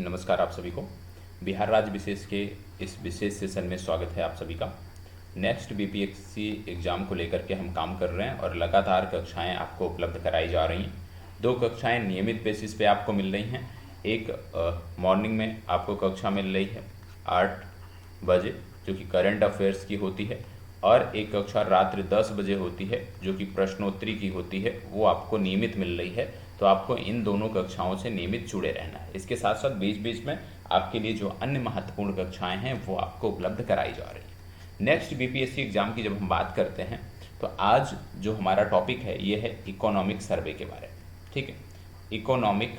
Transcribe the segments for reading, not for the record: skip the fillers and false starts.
नमस्कार आप सभी को। बिहार राज्य विशेष के इस विशेष सेशन में स्वागत है आप सभी का। नेक्स्ट बीपीएससी एग्ज़ाम को लेकर के हम काम कर रहे हैं और लगातार कक्षाएं आपको उपलब्ध कराई जा रही हैं। 2 कक्षाएं नियमित बेसिस पे आपको मिल रही हैं। एक मॉर्निंग में आपको कक्षा मिल रही है 8 बजे जो कि करंट अफेयर्स की होती है, और एक कक्षा रात्रि 10 बजे होती है जो कि प्रश्नोत्तरी की होती है, वो आपको नियमित मिल रही है। तो आपको इन दोनों कक्षाओं से नियमित जुड़े रहना है। इसके साथ साथ बीच बीच में आपके लिए जो अन्य महत्वपूर्ण कक्षाएं हैं वो आपको उपलब्ध कराई जा रही हैं। नेक्स्ट बीपीएससी एग्जाम की जब हम बात करते हैं तो आज जो हमारा टॉपिक है ये है इकोनॉमिक सर्वे के बारे में। ठीक है, इकोनॉमिक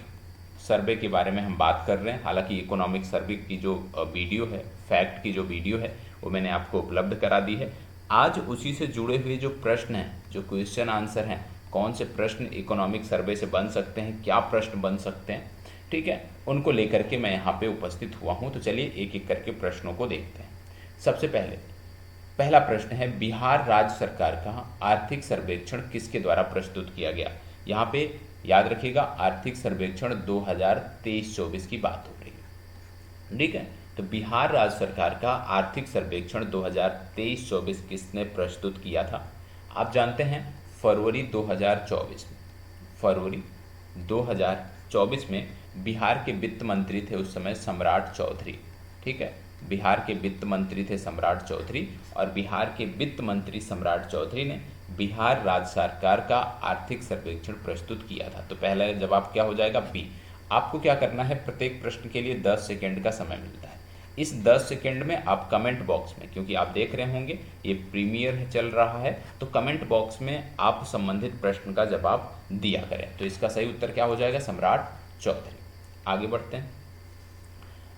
सर्वे के बारे में हम बात कर रहे हैं। हालांकि इकोनॉमिक सर्वे की जो वीडियो है, फैक्ट की जो वीडियो है, वो मैंने आपको उपलब्ध करा दी है। आज उसी से जुड़े हुए जो प्रश्न हैं, जो क्वेश्चन आंसर हैं, कौन से प्रश्न इकोनॉमिक सर्वे से बन सकते हैं, क्या प्रश्न बन सकते हैं, ठीक है, उनको लेकर के मैं यहाँ पे उपस्थित हुआ हूँ। तो चलिए एक एक करके प्रश्नों को देखते हैं। सबसे पहला प्रश्न है, बिहार राज्य सरकार का आर्थिक सर्वेक्षण किसके द्वारा प्रस्तुत किया गया। यहाँ पे याद रखिएगा आर्थिक सर्वेक्षण 2023-24 की बात हो रही है। ठीक है, तो बिहार राज्य सरकार का आर्थिक सर्वेक्षण 2023-24 किसने प्रस्तुत किया था। आप जानते हैं फरवरी 2024 में बिहार के वित्त मंत्री थे उस समय सम्राट चौधरी। ठीक है, बिहार के वित्त मंत्री थे सम्राट चौधरी, और बिहार के वित्त मंत्री सम्राट चौधरी ने बिहार राज्य सरकार का आर्थिक सर्वेक्षण प्रस्तुत किया था। तो पहला जवाब क्या हो जाएगा, बी। आपको क्या करना है, प्रत्येक प्रश्न के लिए 10 सेकेंड का समय मिलता है। इस 10 सेकेंड में आप कमेंट बॉक्स में, क्योंकि आप देख रहे होंगे ये प्रीमियर चल रहा है, तो कमेंट बॉक्स में आप संबंधित प्रश्न का जवाब दिया करें। तो इसका सही उत्तर क्या हो जाएगा, सम्राट चौधरी। आगे बढ़ते हैं।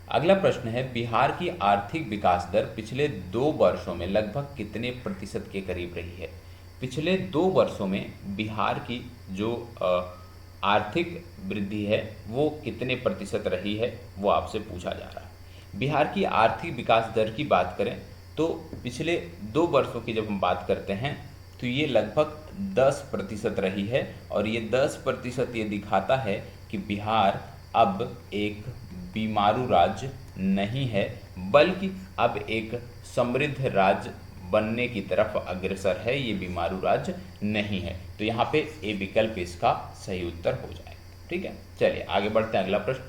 अगला प्रश्न है, बिहार की आर्थिक विकास दर पिछले 2 वर्षों में लगभग कितने प्रतिशत के करीब रही है। पिछले 2 वर्षों में बिहार की जो आर्थिक वृद्धि है वो कितने प्रतिशत रही है, वो आपसे पूछा जा रहा है। बिहार की आर्थिक विकास दर की बात करें तो पिछले 2 वर्षों की जब हम बात करते हैं तो ये लगभग 10% रही है, और ये 10% ये दिखाता है कि बिहार अब एक बीमारू राज्य नहीं है, बल्कि अब एक समृद्ध राज्य बनने की तरफ अग्रसर है। ये बीमारू राज्य नहीं है। तो यहाँ पे ए विकल्प इसका सही उत्तर हो जाएगा। ठीक है, चलिए आगे बढ़ते हैं। अगला प्रश्न,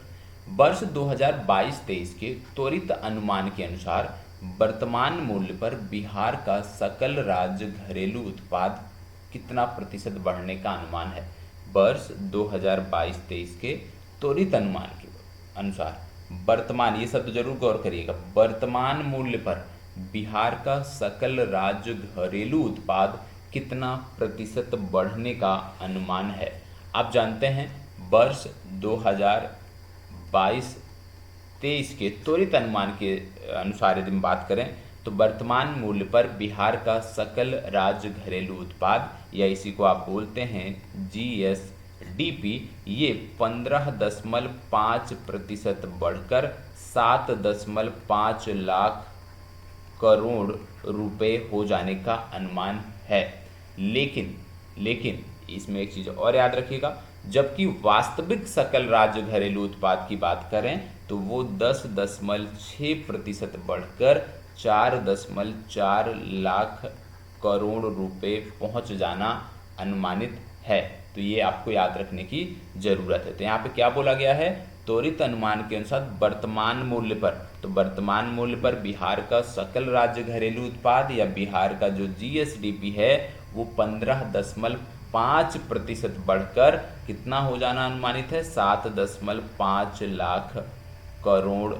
वर्ष 2022-23 के त्वरित अनुमान के अनुसार वर्तमान मूल्य पर बिहार का सकल राज्य घरेलू उत्पाद कितना प्रतिशत बढ़ने का अनुमान है। वर्ष 2022-23 के त्वरित अनुमान के अनुसार वर्तमान, ये शब्द जरूर गौर करिएगा, वर्तमान मूल्य पर बिहार का सकल राज्य घरेलू उत्पाद कितना प्रतिशत बढ़ने का अनुमान है। आप जानते हैं वर्ष 2022-23 के त्वरित अनुमान के अनुसार यदि हम बात करें तो वर्तमान मूल्य पर बिहार का सकल राज्य घरेलू उत्पाद, या इसी को आप बोलते हैं GSDP, ये 15.5% बढ़कर 7.5 लाख करोड़ रुपए हो जाने का अनुमान है। लेकिन इसमें एक चीज़ और याद रखिएगा, जबकि वास्तविक सकल राज्य घरेलू उत्पाद की बात करें तो वो 10.6% बढ़कर 4.4 लाख करोड़ रुपए पहुंच जाना अनुमानित है। तो ये आपको याद रखने की जरूरत है। तो यहाँ पे क्या बोला गया है, त्वरित अनुमान के अनुसार वर्तमान मूल्य पर, तो वर्तमान मूल्य पर बिहार का सकल राज्य घरेलू उत्पाद या बिहार का जो GSDP है वो 15.5% बढ़कर कितना हो जाना अनुमानित है, 7.5 लाख करोड़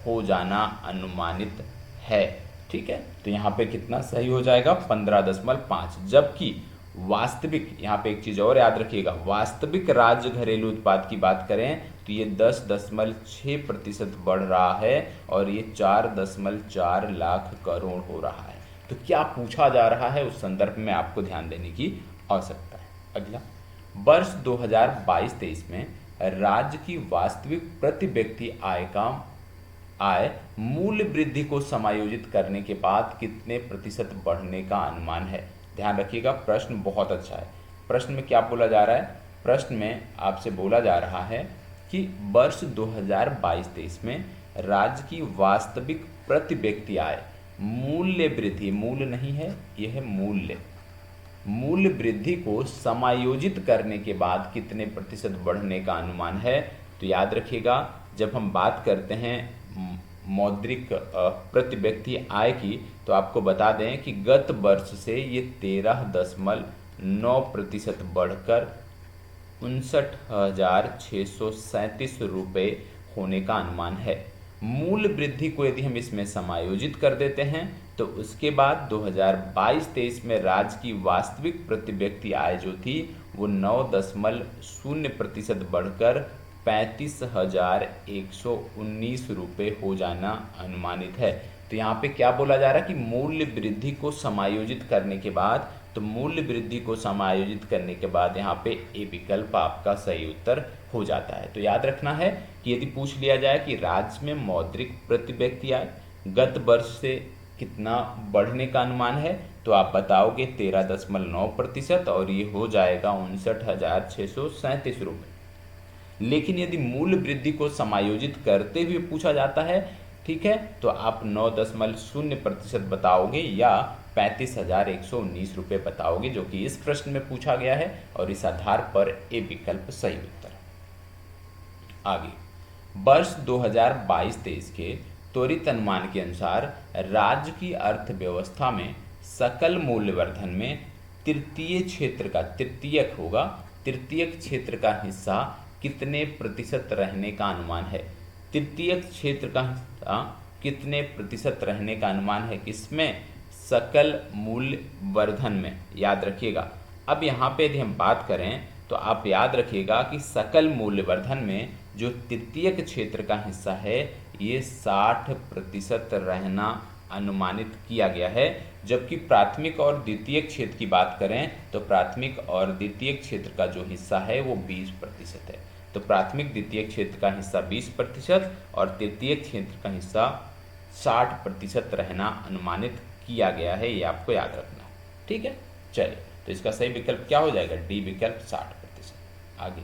हो जाना अनुमानित है। ठीक है, तो यहाँ पे कितना सही हो जाएगा, 15.5। जबकि वास्तविक, यहाँ पे एक चीज़ और याद रखिएगा, वास्तविक राज्य घरेलू उत्पाद की बात करें तो ये 10.6% बढ़ रहा है, और ये 4.4 लाख करोड़ हो रहा है। तो क्या पूछा जा रहा है उस संदर्भ में आपको ध्यान देने की आवश्यकता है। अगला, वर्ष 2022-23 में राज्य की वास्तविक प्रति व्यक्ति आय मूल्य वृद्धि को समायोजित करने के बाद कितने प्रतिशत बढ़ने का अनुमान है। ध्यान रखिएगा, प्रश्न बहुत अच्छा है। प्रश्न में क्या बोला जा रहा है, प्रश्न में आपसे बोला जा रहा है कि वर्ष 2022-23 में राज्य की वास्तविक प्रति व्यक्ति आय मूल्य वृद्धि, मूल्य नहीं है, यह है मूल्य वृद्धि को समायोजित करने के बाद कितने प्रतिशत बढ़ने का अनुमान है। तो याद रखिएगा, जब हम बात करते हैं मौद्रिक प्रति व्यक्ति आय की, तो आपको बता दें कि गत वर्ष से ये 13.9% बढ़कर 59,637 रुपये होने का अनुमान है। मूल्य वृद्धि को यदि हम इसमें समायोजित कर देते हैं तो उसके बाद 2022-23 में राज्य की वास्तविक प्रति व्यक्ति आय जो थी वो 9.0% बढ़कर 35,119 रुपये हो जाना अनुमानित है। तो यहाँ पे क्या बोला जा रहा है कि मूल्य वृद्धि को समायोजित करने के बाद, तो मूल्य वृद्धि को समायोजित करने के बाद यहाँ पे ए विकल्प आपका सही उत्तर हो जाता है। तो याद रखना है कि यदि पूछ लिया जाए कि राज्य में मौद्रिक प्रति व्यक्ति आय गत वर्ष से कितना बढ़ने का अनुमान है, तो आप बताओगे 13.9% और ये हो जाएगा 59,637 रुपये। लेकिन यदि मूल्य वृद्धि को समायोजित करते हुए पूछा जाता है, ठीक है, तो आप 9.0% बताओगे या 35,119 रुपये बताओगे, जो कि इस प्रश्न में पूछा गया है और इस आधार पर ए विकल्प सही उत्तर है। आगे, वर्ष 2022-23 के त्वरित अनुमान के अनुसार राज्य की अर्थव्यवस्था में सकल मूल्यवर्धन में तृतीय क्षेत्र का हिस्सा कितने प्रतिशत रहने का अनुमान है। तृतीय क्षेत्र का हिस्सा कितने प्रतिशत रहने का अनुमान है, किसमें, सकल मूल्य वर्धन में। याद रखिएगा, अब यहाँ पे यदि हम बात करें तो आप याद रखिएगा कि सकल मूल्य वर्धन में जो तृतीय क्षेत्र का हिस्सा है ये 60% रहना अनुमानित किया गया है, जबकि प्राथमिक और द्वितीय क्षेत्र की बात करें तो प्राथमिक और द्वितीय क्षेत्र का जो हिस्सा है वो 20% है। तो प्राथमिक द्वितीय क्षेत्र का हिस्सा 20% और तृतीय क्षेत्र का हिस्सा 60% रहना अनुमानित किया गया है, ये आपको याद रखना है। ठीक है, चलिए, तो इसका सही विकल्प क्या हो जाएगा, डी विकल्प 60%। आगे,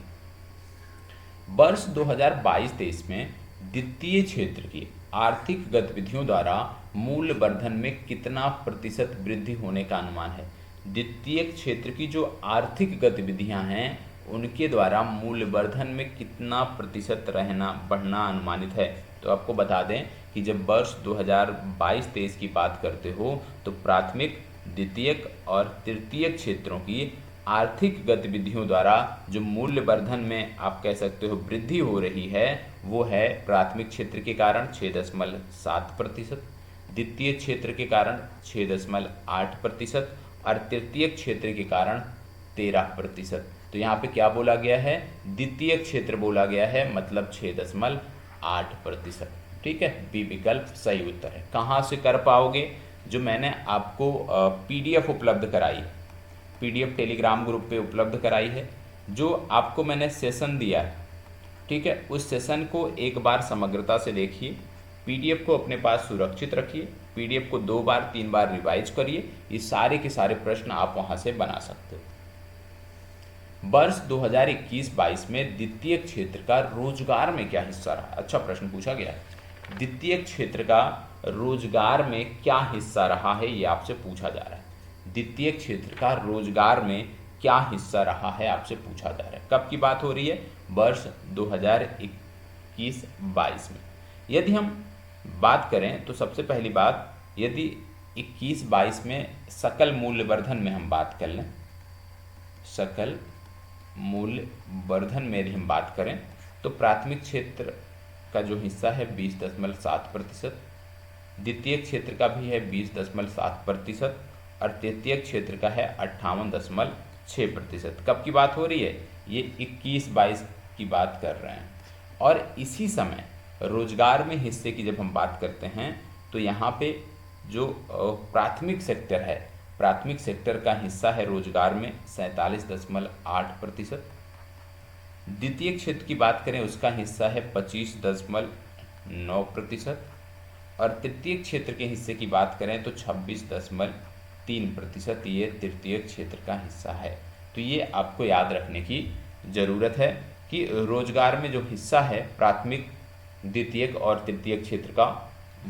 वर्ष 2022-23 में द्वितीय क्षेत्र की आर्थिक गतिविधियों द्वारा मूल्य वर्धन में कितना प्रतिशत वृद्धि होने का अनुमान है। द्वितीय क्षेत्र की जो आर्थिक गतिविधियां हैं उनके द्वारा मूल्य वर्धन में कितना प्रतिशत बढ़ना अनुमानित है। तो आपको बता दें कि जब वर्ष 2022-23 की बात करते हो तो प्राथमिक, द्वितीयक और तृतीय क्षेत्रों की आर्थिक गतिविधियों द्वारा जो मूल्य वर्धन में आप कह सकते हो वृद्धि हो रही है वो है प्राथमिक क्षेत्र के कारण 6.7%, द्वितीय क्षेत्र के कारण 6.8% और तृतीय क्षेत्र के कारण 13%। तो यहाँ पे क्या बोला गया है, द्वितीय क्षेत्र बोला गया है, मतलब 6.8%। ठीक है, बी विकल्प सही उत्तर है। कहाँ से कर पाओगे, जो मैंने आपको PDF उपलब्ध कराई है, PDF टेलीग्राम ग्रुप पे उपलब्ध कराई है, जो आपको मैंने सेशन दिया है, ठीक है, उस सेशन को एक बार समग्रता से देखिए, PDF को अपने पास सुरक्षित रखिए, PDF को 2 बार 3 बार रिवाइज करिए, ये सारे के सारे प्रश्न आप वहाँ से बना सकते हो। वर्ष 2021-22 में द्वितीय क्षेत्र का रोजगार में क्या हिस्सा रहा। अच्छा प्रश्न पूछा गया, द्वितीय क्षेत्र का रोजगार में क्या हिस्सा रहा है, ये आपसे पूछा जा रहा है। द्वितीय क्षेत्र का रोजगार में क्या हिस्सा रहा है आपसे पूछा जा रहा है। कब की बात हो रही है, वर्ष 2021-22 में। यदि हम बात करें तो सबसे पहली बात, यदि 21-22 में सकल मूल्य वर्धन में हम बात कर लें, सकल मूल्य वर्धन में यदि हम बात करें तो प्राथमिक क्षेत्र का जो हिस्सा है 20.7%, द्वितीय क्षेत्र का भी है 20.7% और तृतीय क्षेत्र का है 58.6%। कब की बात हो रही है, ये 21-22 की बात कर रहे हैं। और इसी समय रोजगार में हिस्से की जब हम बात करते हैं तो यहाँ पे जो प्राथमिक सेक्टर है, प्राथमिक सेक्टर का हिस्सा है रोजगार में 47.8%, द्वितीय क्षेत्र की बात करें उसका हिस्सा है 25.9% और तृतीय क्षेत्र के हिस्से की बात करें तो 26.3% ये तृतीय क्षेत्र का हिस्सा है। तो ये आपको याद रखने की ज़रूरत है कि रोजगार में जो हिस्सा है प्राथमिक, द्वितीयक और तृतीयक क्षेत्र का,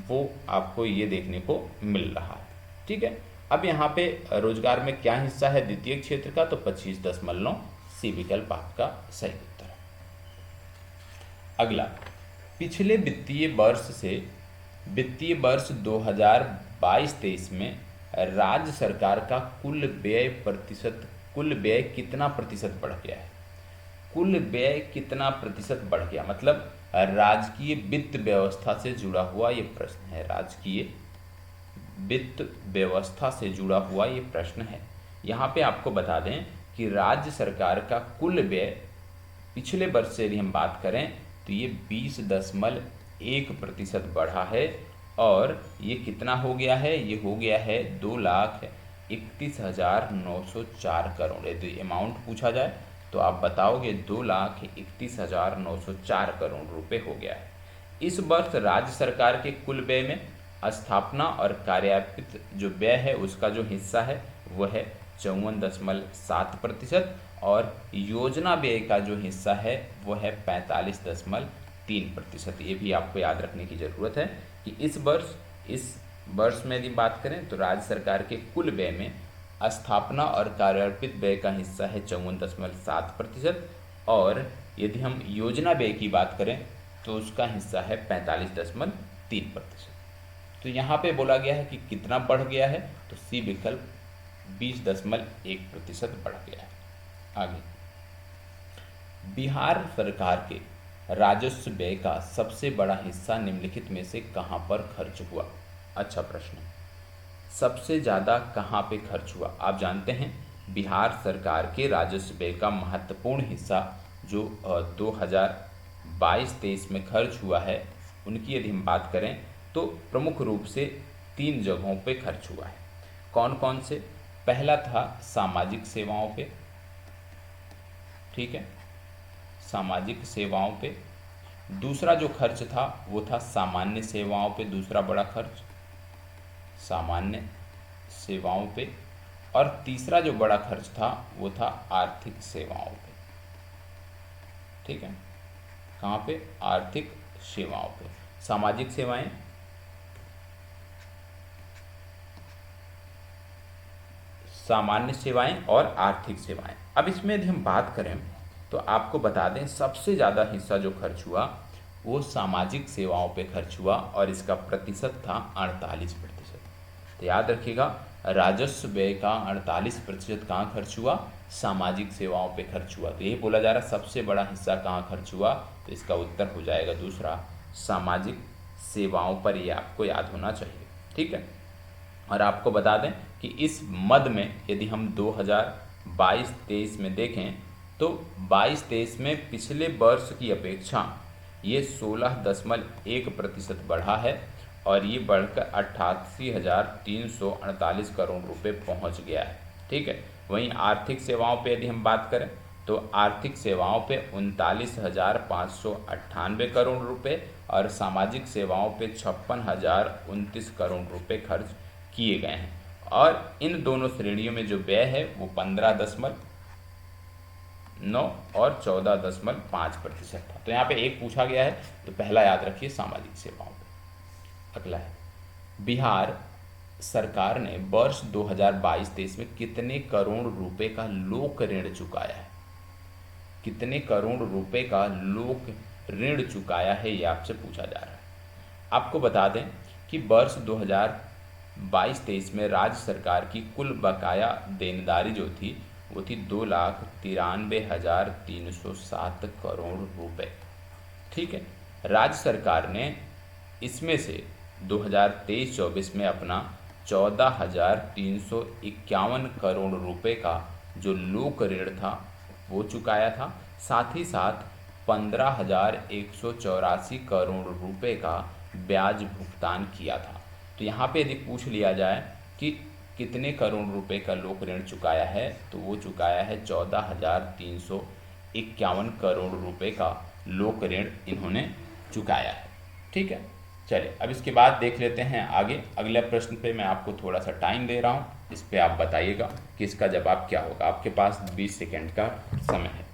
वो आपको ये देखने को मिल रहा है। ठीक है, अब यहाँ पे रोजगार में क्या हिस्सा है द्वितीयक क्षेत्र का, तो 25.9, सी विकल्प आपका सही उत्तर है। अगला, पिछले वित्तीय वर्ष 2022-23 में राज्य सरकार का कुल व्यय कितना प्रतिशत बढ़ गया है? कुल व्यय कितना प्रतिशत बढ़ गया, मतलब राजकीय वित्त व्यवस्था से जुड़ा हुआ ये प्रश्न है। राजकीय वित्त व्यवस्था से जुड़ा हुआ ये प्रश्न है। यहाँ पे आपको बता दें कि राज्य सरकार का कुल व्यय पिछले वर्ष से यदि हम बात करें तो ये 20.1% बढ़ा है, और ये कितना हो गया है? ये हो गया है 2,31,904 करोड़। यदि अमाउंट पूछा जाए तो आप बताओगे 2,31,904 करोड़ रुपए हो गया है। इस वर्ष राज्य सरकार के कुल व्यय में स्थापना और कार्यान्वित जो व्यय है उसका जो हिस्सा है वह है 54.7%, और योजना व्यय का जो हिस्सा है वह है 45.3%। ये भी आपको याद रखने की ज़रूरत है कि इस वर्ष में यदि बात करें तो राज्य सरकार के कुल व्यय में स्थापना और कार्यान्वित व्यय का हिस्सा है 54.7%, और यदि हम योजना व्यय की बात करें तो उसका हिस्सा है 45.3%। तो यहाँ पे बोला गया है कि कितना बढ़ गया है, तो सी विकल्प 20.1% बढ़ गया है। आगे, बिहार सरकार के राजस्व व्यय का सबसे बड़ा हिस्सा निम्नलिखित में से कहाँ पर खर्च हुआ? अच्छा प्रश्न। सबसे ज़्यादा कहाँ पे खर्च हुआ? आप जानते हैं बिहार सरकार के राजस्व व्यय का महत्वपूर्ण हिस्सा जो 2022-23 में खर्च हुआ है, उनकी यदि हम बात करें तो प्रमुख रूप से 3 जगहों पे खर्च हुआ है। कौन कौन से? पहला था सामाजिक सेवाओं पे, ठीक है, सामाजिक सेवाओं पे। दूसरा जो खर्च था वो था सामान्य सेवाओं पे, दूसरा बड़ा खर्च सामान्य सेवाओं पे, और तीसरा जो बड़ा खर्च था वो था आर्थिक सेवाओं पे। ठीक है, कहाँ पे? आर्थिक सेवाओं पे। सामाजिक सेवाएं, सामान्य सेवाएं और आर्थिक सेवाएं। अब इसमें यदि हम बात करें तो आपको बता दें सबसे ज़्यादा हिस्सा जो खर्च हुआ वो सामाजिक सेवाओं पे खर्च हुआ, और इसका प्रतिशत था 48%। तो याद रखिएगा, राजस्व व्यय का 48% कहाँ खर्च हुआ? सामाजिक सेवाओं पे खर्च हुआ। तो यही बोला जा रहा सबसे बड़ा हिस्सा कहाँ खर्च हुआ, तो इसका उत्तर हो जाएगा दूसरा, सामाजिक सेवाओं पर। ये आपको याद होना चाहिए। ठीक है, और आपको बता दें कि इस मद में यदि हम 2022-23 में देखें तो 22-23 में पिछले वर्ष की अपेक्षा ये 16.1% बढ़ा है, और ये बढ़कर 88,348 करोड़ रुपए पहुंच गया है। ठीक है, वहीं आर्थिक सेवाओं पे यदि हम बात करें तो आर्थिक सेवाओं पे 39,598 करोड़ रुपए, और सामाजिक सेवाओं पे 56,029 करोड़ रुपए खर्च किए गए हैं, और इन दोनों श्रेणियों में जो व्यय है वो 15.9 और 14.5% था। तो यहाँ पे एक पूछा गया है, तो पहला याद रखिए सामाजिक सेवाओं पे। अगला है, बिहार सरकार ने वर्ष 2022-23 में कितने करोड़ रुपए का लोक ऋण चुकाया है? कितने करोड़ रुपए का लोक ऋण चुकाया है, ये आपसे पूछा जा रहा है। आपको बता दें कि वर्ष 2022-23 में राज्य सरकार की कुल बकाया देनदारी जो थी वो थी 2,93,307 करोड़ रुपए। ठीक है, राज्य सरकार ने इसमें से 2023-24 में अपना 14,351 करोड़ रुपए का जो लोक ऋण था वो चुकाया था, साथ ही साथ 15,184 करोड़ रुपए का ब्याज भुगतान किया था। तो यहाँ पे यदि पूछ लिया जाए कि कितने करोड़ रुपए का लोक ऋण चुकाया है, तो वो चुकाया है 14,351 करोड़ रुपए का लोक ऋण इन्होंने चुकाया है। ठीक है, चलिए अब इसके बाद देख लेते हैं आगे। अगले प्रश्न पे मैं आपको थोड़ा सा टाइम दे रहा हूँ, इस पे आप बताइएगा कि इसका जवाब क्या होगा। आपके पास 20 सेकेंड का समय है।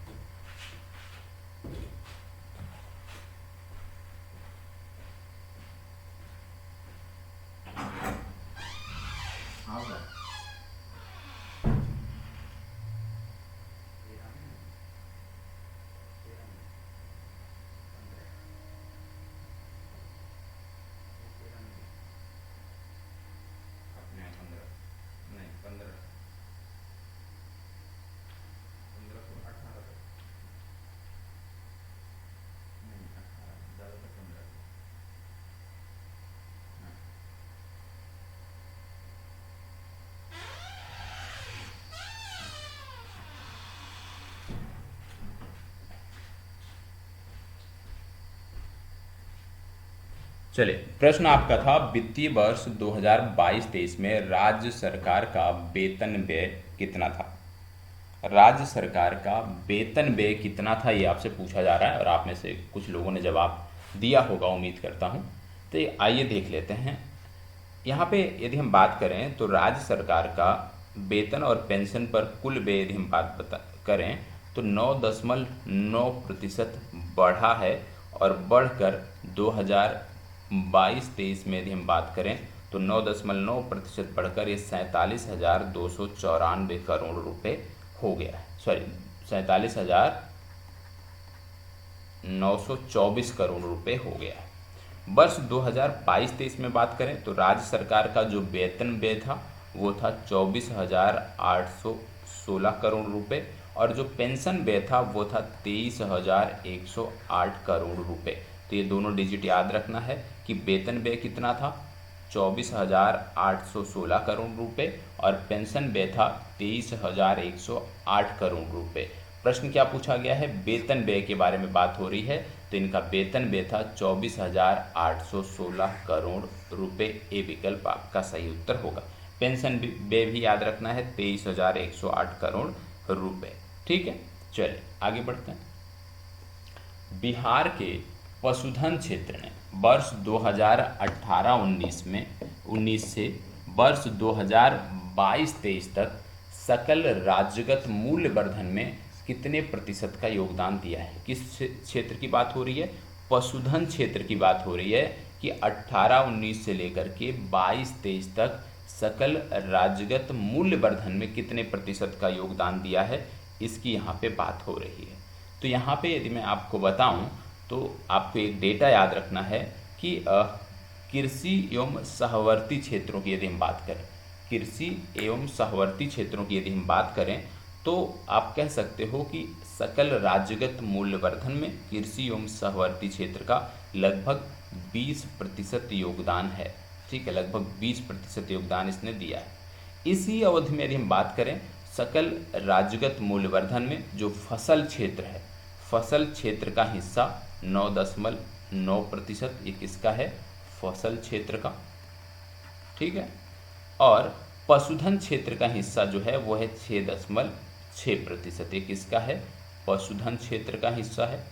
चलिए, प्रश्न आपका था वित्तीय वर्ष 2022-23 में राज्य सरकार का वेतन व्यय कितना था। राज्य सरकार का वेतन व्यय कितना था ये आपसे पूछा जा रहा है, और आप में से कुछ लोगों ने जवाब दिया होगा, उम्मीद करता हूँ। तो आइए देख लेते हैं। यहाँ पे यदि हम बात करें तो राज्य सरकार का वेतन और पेंशन पर कुल व्यय यदि हम बात करें तो 9.9% बढ़ा है, और बढ़कर 2022-23 में यदि हम बात करें तो 9.9% बढ़कर ये 47,294 करोड़ रुपए हो गया है। सॉरी, 47,924 करोड़ रुपए हो गया है। वर्ष 2022-23 में बात करें तो राज्य सरकार का जो वेतन व्यय था वो था 24,816 करोड़ रुपए, और जो पेंशन व्यय था वो था 23,108 करोड़ रुपए। तो ये दोनों डिजिट याद रखना है कि वेतन व्यय कितना था, 24,816 करोड़ रुपए, और पेंशन व्यय था 23,108 करोड़ रुपए। प्रश्न क्या पूछा गया है, वेतन व्यय के बारे में बात हो रही है, तो इनका वेतन व्यय था 24,816 करोड़ रुपए। ए विकल्प आपका सही उत्तर होगा। पेंशन व्यय भी याद रखना है, 23,108 करोड़ रुपए। ठीक है, चलिए आगे बढ़ते हैं। बिहार के पशुधन क्षेत्र ने वर्ष 2018-19 से वर्ष 2022-23 तक सकल राज्यगत मूल्य वर्धन में कितने प्रतिशत का योगदान दिया है। किस क्षेत्र की बात हो रही है, पशुधन क्षेत्र की बात हो रही है कि 18-19 से लेकर के 22-23 तक सकल राज्यगत मूल्य वर्धन में कितने प्रतिशत का योगदान दिया है, इसकी यहाँ पे बात हो रही है। तो यहाँ पे यदि मैं आपको बताऊं तो आपको एक डेटा याद रखना है कि कृषि एवं सहवर्ती क्षेत्रों की यदि हम बात करें, कृषि एवं सहवर्ती क्षेत्रों की यदि हम बात करें तो आप कह सकते हो कि सकल राज्यगत मूल्यवर्धन में कृषि एवं सहवर्ती क्षेत्र का लगभग 20% योगदान है। ठीक है, लगभग 20% योगदान इसने दिया है। इसी अवधि में यदि हम बात करें सकल राज्यगत मूल्यवर्धन में जो फसल क्षेत्र है, फसल क्षेत्र का हिस्सा 9.9%, ये किसका है, फसल क्षेत्र का। ठीक है, और पशुधन क्षेत्र का हिस्सा जो है वो है 6.6%, ये किसका है, पशुधन क्षेत्र का हिस्सा है।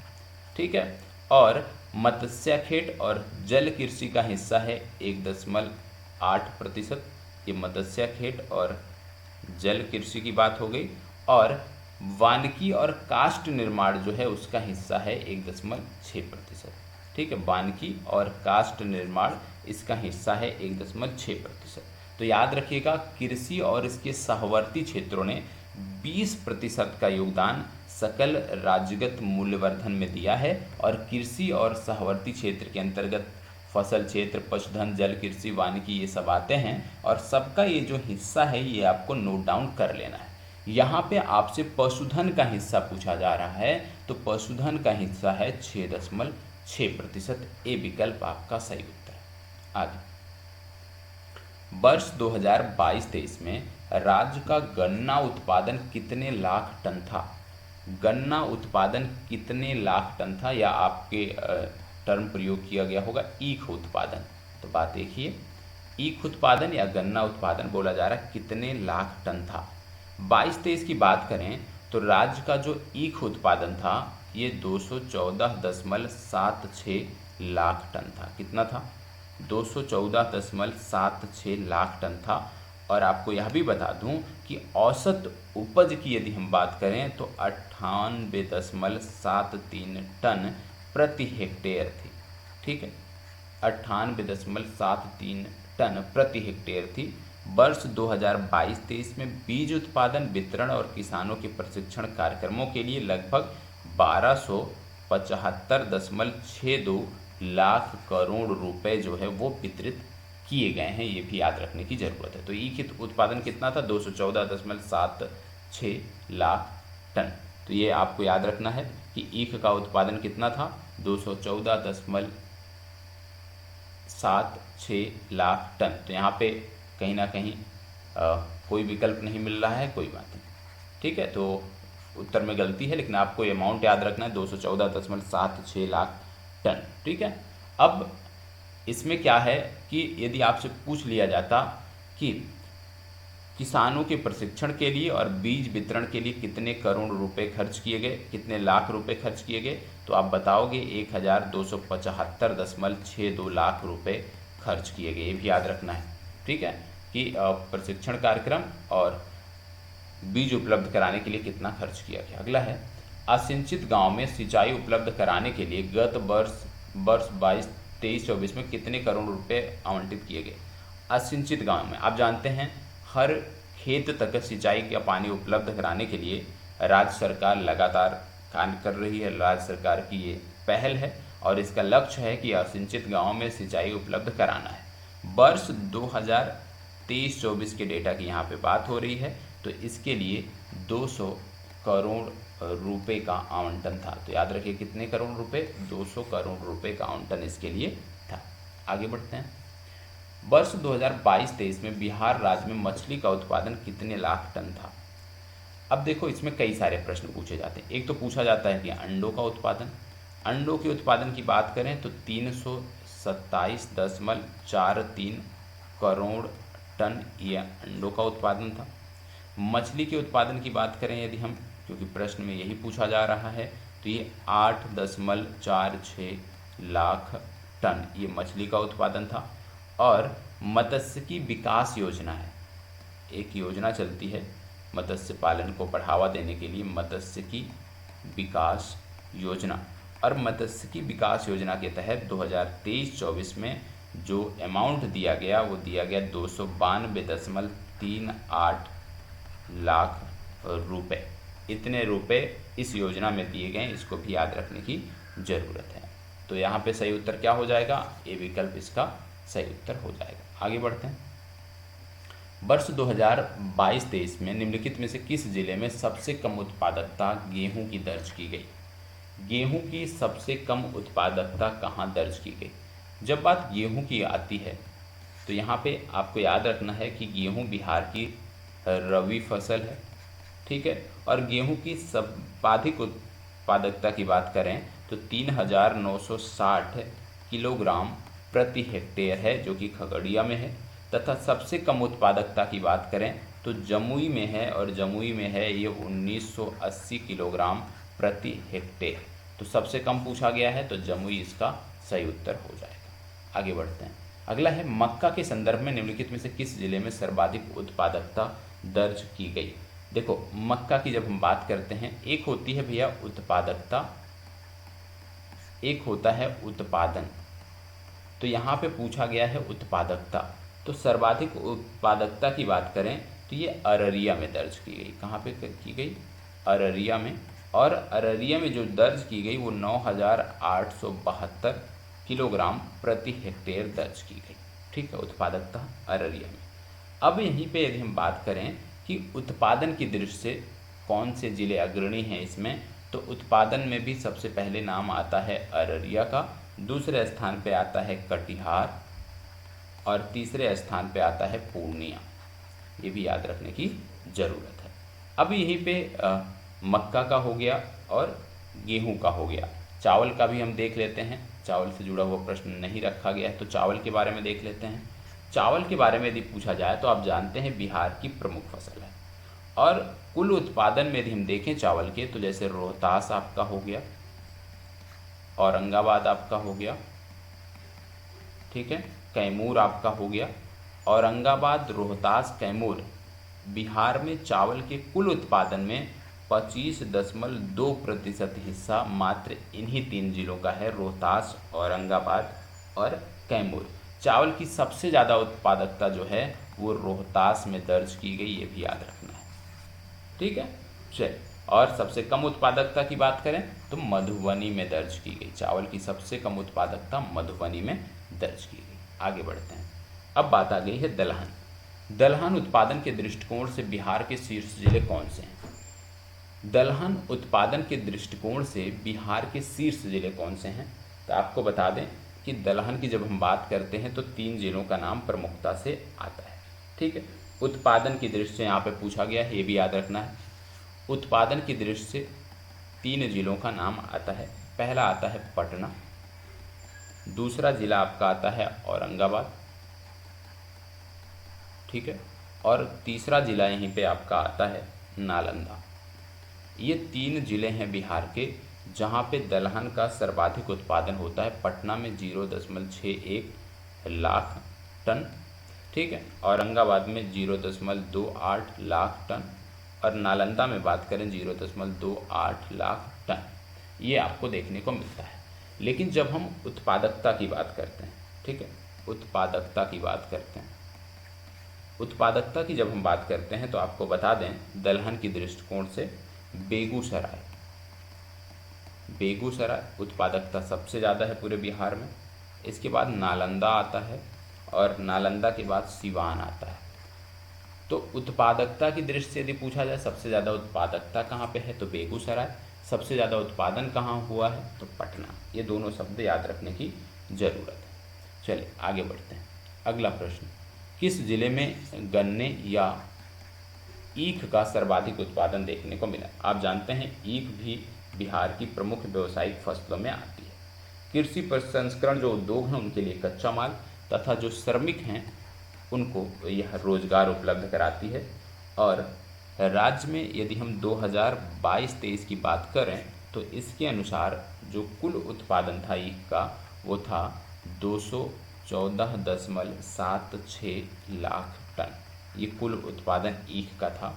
ठीक है, और मत्स्य खेत और जल कृषि का हिस्सा है 1.8%, ये मत्स्य खेत और जल कृषि की बात हो गई। और वानिकी और काष्ठ निर्माण जो है उसका हिस्सा है 1.6%। ठीक है, वानिकी और काष्ठ निर्माण इसका हिस्सा है 1.6%। तो याद रखिएगा, कृषि और इसके सहवर्ती क्षेत्रों ने 20% का योगदान सकल राज्यगत मूल्यवर्धन में दिया है, और कृषि और सहवर्ती क्षेत्र के अंतर्गत फसल क्षेत्र, पशुधन, जल कृषि, वानिकी ये सब आते हैं, और सबका ये जो हिस्सा है ये आपको नोट डाउन कर लेना है। यहाँ पे आपसे पशुधन का हिस्सा पूछा जा रहा है, तो पशुधन का हिस्सा है 6.6%। ए विकल्प आपका सही उत्तर है। आगे, वर्ष 2022-23 में राज्य का गन्ना उत्पादन कितने लाख टन था। गन्ना उत्पादन कितने लाख टन था, या आपके टर्म प्रयोग किया गया होगा ईख उत्पादन। तो बात देखिए, ईख उत्पादन या गन्ना उत्पादन बोला जा रहा है कितने लाख टन था। 22-23 की बात करें तो राज्य का जो ईख उत्पादन था ये 214.76 लाख टन था। कितना था, 214.76 लाख टन था। और आपको यह भी बता दूं कि औसत उपज की यदि हम बात करें तो 98.73 टन प्रति हेक्टेयर थी। ठीक है, 98.73 टन प्रति हेक्टेयर थी। वर्ष 2022-23 में बीज उत्पादन, वितरण और किसानों के प्रशिक्षण कार्यक्रमों के लिए लगभग 1275.62 लाख करोड़ रुपए जो है वो वितरित किए गए हैं। ये भी याद रखने की ज़रूरत है। तो ईख उत्पादन कितना था, 214.76 लाख टन। तो ये आपको याद रखना है कि ईख का उत्पादन कितना था, 214.76 लाख टन। तो यहाँ पे कहीं ना कहीं कोई विकल्प नहीं मिल रहा है, कोई बात नहीं। ठीक है, तो उत्तर में गलती है, लेकिन आपको ये अमाउंट याद रखना है, 214.76 लाख टन। ठीक है, अब इसमें क्या है कि यदि आपसे पूछ लिया जाता कि किसानों के प्रशिक्षण के लिए और बीज वितरण के लिए कितने करोड़ रुपए खर्च किए गए, कितने लाख रुपए खर्च किए गए, तो आप बताओगे 1275.62 लाख रुपए खर्च किए गए। ये भी याद रखना है, ठीक है, कि प्रशिक्षण कार्यक्रम और बीज उपलब्ध कराने के लिए कितना खर्च किया गया। अगला है, असिंचित गांव में सिंचाई उपलब्ध कराने के लिए गत वर्ष 23-24 में कितने करोड़ रुपए आवंटित किए गए। असिंचित गांव में आप जानते हैं हर खेत तक सिंचाई का पानी उपलब्ध कराने के लिए राज्य सरकार लगातार कार्य कर रही है। राज्य सरकार की ये पहल है और इसका लक्ष्य है कि असिंचित गांवों में सिंचाई उपलब्ध कराना है। वर्ष 2023-24 के डेटा की यहाँ पे बात हो रही है, तो इसके लिए 200 करोड़ रुपए का आवंटन था। तो याद रखिए कितने करोड़ रुपए, 200 करोड़ रुपए का आवंटन इसके लिए था। आगे बढ़ते हैं। वर्ष 2022-23 में बिहार राज्य में मछली का उत्पादन कितने लाख टन था। अब देखो इसमें कई सारे प्रश्न पूछे जाते हैं। एक तो पूछा जाता है कि अंडों का उत्पादन, अंडों के उत्पादन की बात करें तो 327.43 करोड़ टन ये अंडों का उत्पादन था। मछली के उत्पादन की बात करें यदि हम, क्योंकि प्रश्न में यही पूछा जा रहा है, तो ये 8.46 लाख टन ये मछली का उत्पादन था। और मत्स्यिकी विकास योजना है, एक योजना चलती है मत्स्य पालन को बढ़ावा देने के लिए, मत्स्यिकी विकास योजना। और मत्स्यिकी विकास योजना के तहत 2023-24 में जो अमाउंट दिया गया वो दिया गया 292.38 लाख रुपए। इतने रुपए इस योजना में दिए गए, इसको भी याद रखने की ज़रूरत है। तो यहाँ पे सही उत्तर क्या हो जाएगा, ए विकल्प इसका सही उत्तर हो जाएगा। आगे बढ़ते हैं। वर्ष 2022-23 में निम्नलिखित में से किस जिले में सबसे कम उत्पादकता गेहूं की दर्ज की गई। गेहूं की सबसे कम उत्पादकता कहां दर्ज की गई। जब बात गेहूं की आती है तो यहाँ पे आपको याद रखना है कि गेहूं बिहार की रबी फसल है, ठीक है। और गेहूं की सर्वाधिक उत्पादकता की बात करें तो 3,960 किलोग्राम प्रति हेक्टेयर है, जो कि खगड़िया में है। तथा सबसे कम उत्पादकता की बात करें तो जमुई में है, और जमुई में है ये 1980 किलोग्राम प्रति हेक्टेयर। तो सबसे कम पूछा गया है तो जमुई इसका सही उत्तर हो जाएगा। आगे बढ़ते हैं। अगला है, मक्का के संदर्भ में निम्नलिखित में से किस जिले में सर्वाधिक उत्पादकता दर्ज की गई। देखो मक्का की जब हम बात करते हैं, एक होती है भैया उत्पादकता, एक होता है उत्पादन। तो यहाँ पे पूछा गया है उत्पादकता, तो सर्वाधिक उत्पादकता की बात करें तो ये अररिया में दर्ज की गई। कहाँ पे की गई, अररिया में। और अररिया में जो दर्ज की गई वो 9,872 किलोग्राम प्रति हेक्टेयर दर्ज की गई, ठीक है, उत्पादकता अररिया में। अब यहीं पे यदि हम बात करें कि उत्पादन की दृष्टि से कौन से जिले अग्रणी हैं इसमें, तो उत्पादन में भी सबसे पहले नाम आता है अररिया का, दूसरे स्थान पे आता है कटिहार और तीसरे स्थान पे आता है पूर्णिया। ये भी याद रखने की ज़रूरत है। अब यहीं पे मक्का का हो गया और गेहूं का हो गया। चावल का भी हम देख लेते हैं, चावल से जुड़ा हुआ प्रश्न नहीं रखा गया है तो चावल के बारे में देख लेते हैं। चावल के बारे में यदि पूछा जाए तो आप जानते हैं बिहार की प्रमुख फसल है। और कुल उत्पादन में यदि हम देखें चावल के, तो जैसे रोहतास आपका हो गया, औरंगाबाद आपका हो गया, ठीक है, कैमूर आपका हो गया। औरंगाबाद, रोहतास, कैमूर बिहार में चावल के कुल उत्पादन में 25.2% हिस्सा मात्र इन्हीं 3 जिलों का है, रोहतास, औरंगाबाद और कैमूर। चावल की सबसे ज़्यादा उत्पादकता जो है वो रोहतास में दर्ज की गई, ये भी याद रखना है, ठीक है। चलिए, और सबसे कम उत्पादकता की बात करें तो मधुबनी में दर्ज की गई। चावल की सबसे कम उत्पादकता मधुबनी में दर्ज की गई। आगे बढ़ते हैं। अब बात आ गई है दलहन। दलहन उत्पादन के दृष्टिकोण से बिहार के शीर्ष जिले कौन से हैं। दलहन उत्पादन के दृष्टिकोण से बिहार के शीर्ष जिले कौन से हैं, तो आपको बता दें कि दलहन की जब हम बात करते हैं तो 3 जिलों का नाम प्रमुखता से आता है, ठीक है। उत्पादन की दृष्टि से यहाँ पे पूछा गया है, ये भी याद रखना है। उत्पादन की दृष्टि से 3 जिलों का नाम आता है। पहला आता है पटना, दूसरा जिला आपका आता है औरंगाबाद, ठीक है, और तीसरा जिला यहीं पे आपका आता है नालंदा। ये 3 जिले हैं बिहार के जहाँ पे दलहन का सर्वाधिक उत्पादन होता है। पटना में 0.61 लाख टन, ठीक है, औरंगाबाद में 0.28 लाख टन, और नालंदा में बात करें 0.28 लाख टन। ये आपको देखने को मिलता है। लेकिन जब हम उत्पादकता की बात करते हैं, ठीक है, उत्पादकता की बात करते हैं, उत्पादकता की जब हम बात करते हैं तो आपको बता दें दलहन की दृष्टिकोण से बेगूसराय, बेगूसराय उत्पादकता सबसे ज़्यादा है पूरे बिहार में। इसके बाद नालंदा आता है और नालंदा के बाद सिवान आता है। तो उत्पादकता की दृष्टि से यदि पूछा जाए सबसे ज़्यादा उत्पादकता कहाँ पे है तो बेगूसराय, सबसे ज़्यादा उत्पादन कहाँ हुआ है तो पटना। ये दोनों शब्द याद रखने की ज़रूरत है। चलिए आगे बढ़ते हैं। अगला प्रश्न, किस जिले में गन्ने या ईख का सर्वाधिक उत्पादन देखने को मिला? आप जानते हैं ईख भी बिहार की प्रमुख व्यावसायिक फसलों में आती है। कृषि प्रसंस्करण जो उद्योग हैं उनके लिए कच्चा माल तथा जो श्रमिक हैं उनको यह रोजगार उपलब्ध कराती है। और राज्य में यदि हम 2022-23 की बात करें तो इसके अनुसार जो कुल उत्पादन था ईख का वो था 214.76 लाख टन। ये कुल उत्पादन ईख का था।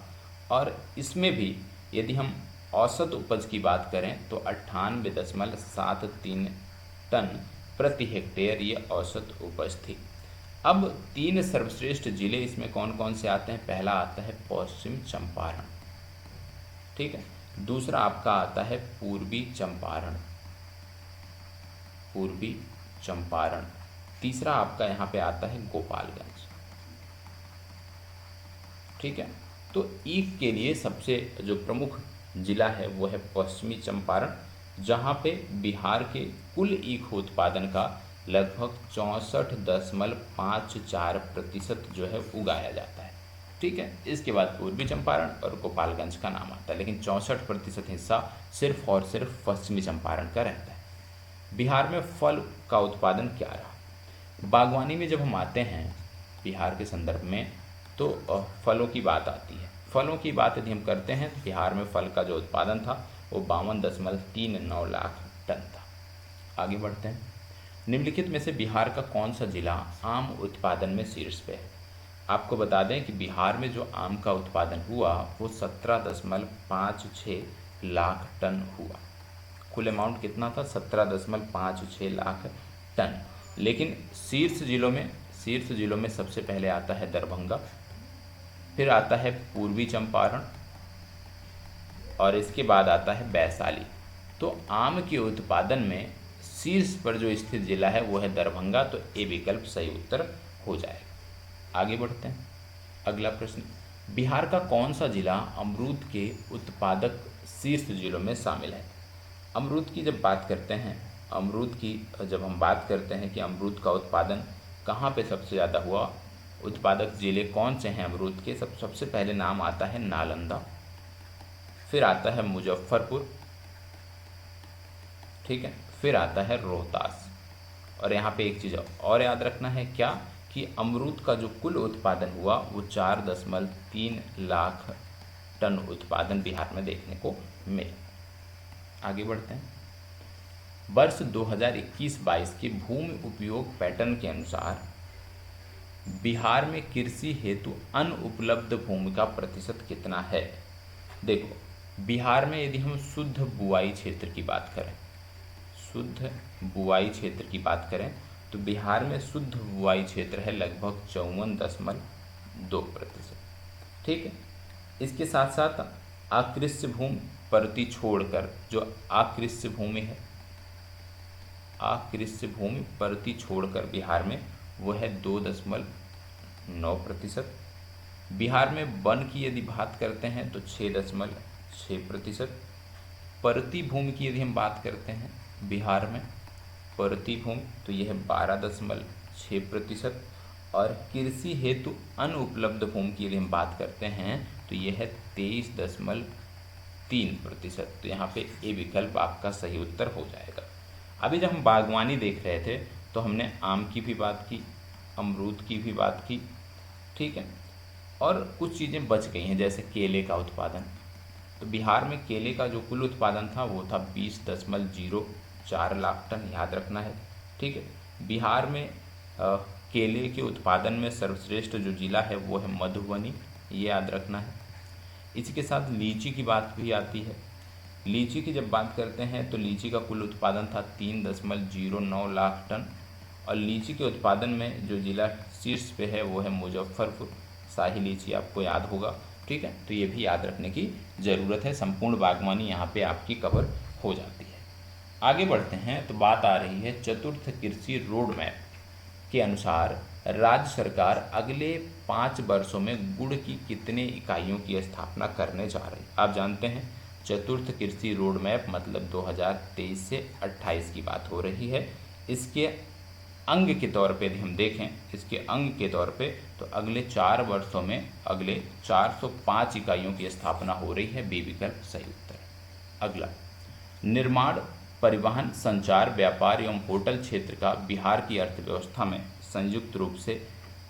और इसमें भी यदि हम औसत उपज की बात करें तो 98.73 टन प्रति हेक्टेयर ये औसत उपज थी। अब 3 सर्वश्रेष्ठ जिले इसमें कौन कौन से आते हैं? पहला आता है पश्चिम चंपारण, ठीक है, दूसरा आपका आता है पूर्वी चंपारण, पूर्वी चंपारण, तीसरा आपका यहाँ पे आता है गोपालगंज, ठीक है। तो ईख के लिए सबसे जो प्रमुख जिला है वो है पश्चिमी चंपारण, जहाँ पे बिहार के कुल ईख उत्पादन का लगभग 64.54% जो है उगाया जाता है, ठीक है। इसके बाद पूर्वी चंपारण और गोपालगंज का नाम आता है, लेकिन 64% हिस्सा सिर्फ और सिर्फ पश्चिमी चंपारण का रहता है। बिहार में फल का उत्पादन क्या रहा? बागवानी में जब हम आते हैं बिहार के संदर्भ में तो फलों की बात आती है। फलों की बात यदि हम करते हैं तो बिहार में फल का जो उत्पादन था वो 52.39 लाख टन था। आगे बढ़ते हैं। निम्नलिखित में से बिहार का कौन सा जिला आम उत्पादन में शीर्ष पे है? आपको बता दें कि बिहार में जो आम का उत्पादन हुआ वो 17.56 लाख टन हुआ। कुल अमाउंट कितना था? 17.56 लाख टन। लेकिन शीर्ष जिलों में सबसे पहले आता है दरभंगा, फिर आता है पूर्वी चंपारण और इसके बाद आता है वैशाली। तो आम के उत्पादन में शीर्ष पर जो स्थित जिला है वो है दरभंगा, तो ए विकल्प सही उत्तर हो जाएगा। आगे बढ़ते हैं। अगला प्रश्न, बिहार का कौन सा जिला अमरूद के उत्पादक शीर्ष जिलों में शामिल है? अमरूद की जब बात करते हैं कि अमरूद का उत्पादन कहाँ पे सबसे ज़्यादा हुआ, उत्पादक जिले कौन से हैं अमरूद के, सबसे पहले नाम आता है नालंदा, फिर आता है मुजफ्फरपुर, ठीक है, फिर आता है रोहतास। और यहाँ पे एक चीज़ और याद रखना है क्या, कि अमरूद का जो कुल उत्पादन हुआ वो 4.3 लाख टन उत्पादन बिहार में देखने को मिला। आगे बढ़ते हैं। वर्ष 2021-22 के भूमि उपयोग पैटर्न के अनुसार बिहार में कृषि हेतु अनुपलब्ध भूमि का प्रतिशत कितना है? देखो, बिहार में यदि हम शुद्ध बुआई क्षेत्र की बात करें तो बिहार में शुद्ध बुआई क्षेत्र है लगभग 54.2%, ठीक है। इसके साथ साथ आकृष्य भूमि परती छोड़कर जो आकृष्य भूमि परती छोड़कर बिहार में वो है 2.9%। बिहार में वन की यदि बात करते हैं तो 6.6%। परती भूमि की यदि हम बात करते हैं बिहार में परती भूमि तो यह है 12.6%। और कृषि हेतु अनुपलब्ध भूमि की यदि हम बात करते हैं तो यह है 23.3%। तो यहाँ पे ए विकल्प आपका सही उत्तर हो जाएगा। अभी जब हम बागवानी देख रहे थे तो हमने आम की भी बात की, अमरूद की भी बात की, ठीक है। और कुछ चीज़ें बच गई हैं जैसे केले का उत्पादन। तो बिहार में केले का जो कुल उत्पादन था वो था 20.04 लाख टन, याद रखना है, ठीक है। बिहार में केले के उत्पादन में सर्वश्रेष्ठ जो जिला है वो है मधुबनी, ये याद रखना है। इसी के साथ लीची की बात भी आती है। लीची की जब बात करते हैं तो लीची का कुल उत्पादन था 3.09 लाख टन, और लीची के उत्पादन में जो जिला शीर्ष पे है वो है मुजफ्फरपुर। शाही लीची आपको याद होगा, ठीक है। तो ये भी याद रखने की ज़रूरत है, संपूर्ण बागवानी यहाँ पे आपकी कवर हो जाती है। आगे बढ़ते हैं तो बात आ रही है चतुर्थ कृषि रोड मैप के अनुसार राज्य सरकार अगले 5 वर्षों में गुड़ की कितने इकाइयों की स्थापना करने जा रही है। आप जानते हैं चतुर्थ कृषि रोड मैप मतलब 2023 से 28 की बात हो रही है। इसके अंग के तौर पे यदि हम देखें, इसके अंग के तौर पे तो अगले 4 वर्षों में अगले 405 इकाइयों की स्थापना हो रही है। बी विकल्प सही उत्तर है। अगला, निर्माण, परिवहन, संचार, व्यापार एवं होटल क्षेत्र का बिहार की अर्थव्यवस्था में संयुक्त रूप से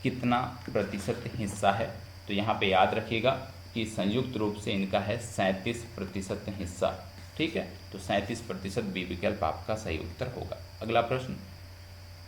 कितना प्रतिशत हिस्सा है। तो यहाँ पे याद रखिएगा कि संयुक्त रूप से इनका है 37% हिस्सा, ठीक है। तो 37% बी विकल्प आपका सही उत्तर होगा। अगला प्रश्न,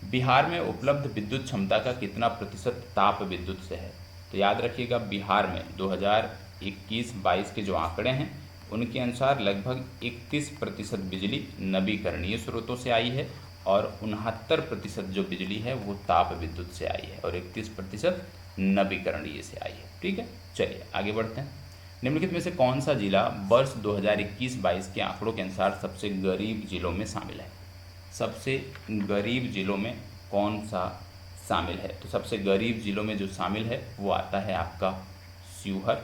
बिहार में उपलब्ध विद्युत क्षमता का कितना प्रतिशत ताप विद्युत से है। तो याद रखिएगा बिहार में 2021-22 के जो आंकड़े हैं उनके अनुसार लगभग 31% बिजली नवीकरणीय स्रोतों से आई है और 69% जो बिजली है वो ताप विद्युत से आई है और 31% नवीकरणीय से आई है, ठीक है। चलिए आगे बढ़ते हैं। निम्नलिखित में से कौन सा जिला वर्ष 2021-22 के आंकड़ों के अनुसार सबसे गरीब जिलों में शामिल है। सबसे गरीब जिलों में कौन सा शामिल है। तो सबसे गरीब जिलों में जो शामिल है वो आता है आपका शिवहर,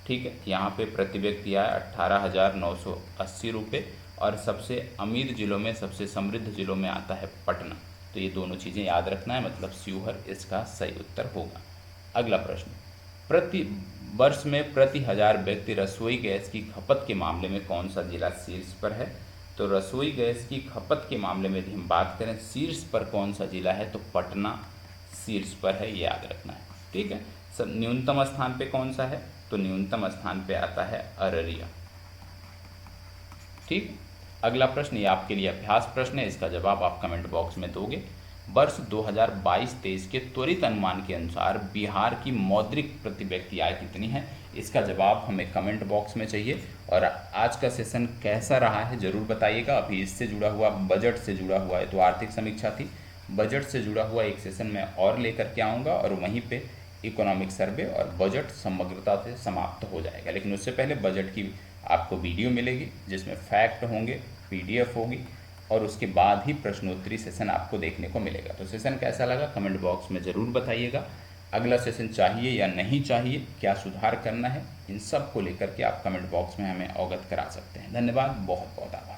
ठीक है। यहाँ पे प्रति व्यक्ति आय 18,980 रुपये, और सबसे अमीर जिलों में, सबसे समृद्ध जिलों में आता है पटना। तो ये दोनों चीज़ें याद रखना है, मतलब शिवहर इसका सही उत्तर होगा। अगला प्रश्न, प्रति वर्ष में प्रति 1000 व्यक्ति रसोई गैस की खपत के मामले में कौन सा जिला शीर्ष पर है। तो रसोई गैस की खपत के मामले में यदि हम बात करें शीर्ष पर कौन सा जिला है तो पटना शीर्ष पर है, ये याद रखना है, ठीक है। सब न्यूनतम स्थान पे कौन सा है तो न्यूनतम स्थान पे आता है अररिया, ठीक। अगला प्रश्न ये आपके लिए अभ्यास प्रश्न है, इसका जवाब आप कमेंट बॉक्स में दोगे। वर्ष 2022-23 के त्वरित अनुमान के अनुसार बिहार की मौद्रिक प्रति व्यक्ति आय कितनी है, इसका जवाब हमें कमेंट बॉक्स में चाहिए। और आज का सेशन कैसा रहा है ज़रूर बताइएगा। अभी इससे जुड़ा हुआ, बजट से जुड़ा हुआ है तो आर्थिक समीक्षा थी, बजट से जुड़ा हुआ एक सेशन मैं और लेकर के आऊँगा और वहीं पे इकोनॉमिक सर्वे और बजट समग्रता से समाप्त हो जाएगा। लेकिन उससे पहले बजट की आपको वीडियो मिलेगी जिसमें फैक्ट होंगे, PDF होगी, और उसके बाद ही प्रश्नोत्तरी सेशन आपको देखने को मिलेगा। तो सेशन कैसा लगा कमेंट बॉक्स में ज़रूर बताइएगा। अगला सेशन चाहिए या नहीं चाहिए, क्या सुधार करना है, इन सब को लेकर के आप कमेंट बॉक्स में हमें अवगत करा सकते हैं। धन्यवाद, बहुत बहुत आभार।